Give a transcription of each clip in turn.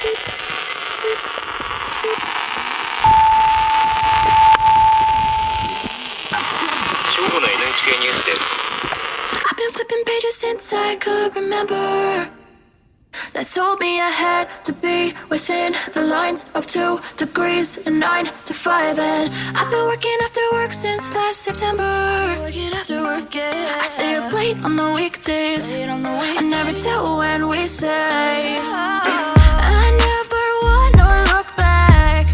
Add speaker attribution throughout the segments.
Speaker 1: I've been flipping pages since I could remember. That told me I had to be within the lines of 2 degrees and 9 to 5. And I've been working after work since last September. Working after work, yeah. I stay up late on the weekdays. I never tell when we say. I never wanna look back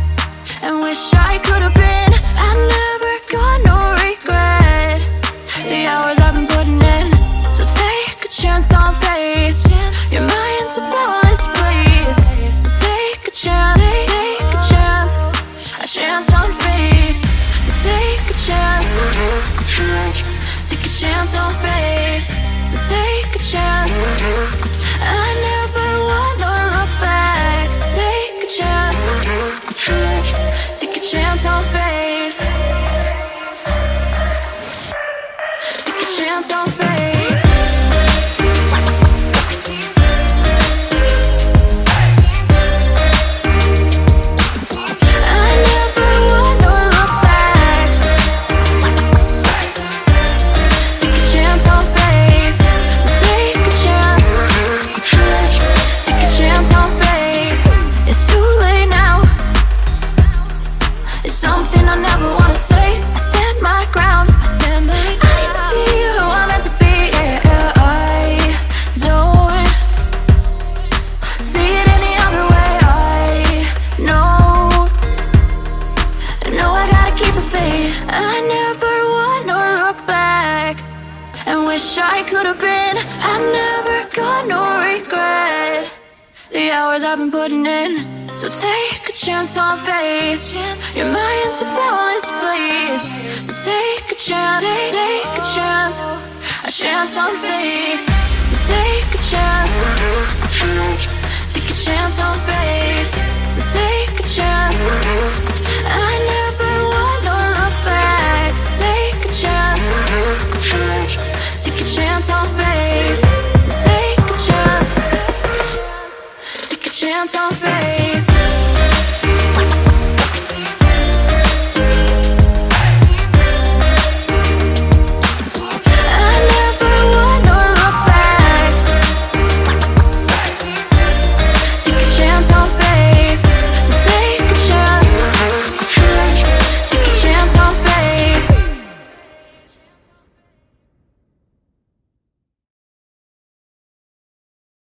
Speaker 1: and wish I could have been. I've never got no regret. The hours I've been putting in. So take a chance on faith. Your mind's a boundless place. So take a chance, take a chance. A chance on faith. So take a chance, take a chance on faith. So take a chance. I never wanna look back. Take a chance, take a chance on faith. Take a chance on faith. I could have been. I've never got no regret. The hours I've been putting in. So take a chance on faith. Your mind's a boundless place. So take a chance, take a chance. A chance on faith. So take a chance, take a chance on faith. So take a chance. I never wanna look back. Take a chance, take a chance on faith. So take a chance, take a chance on faith.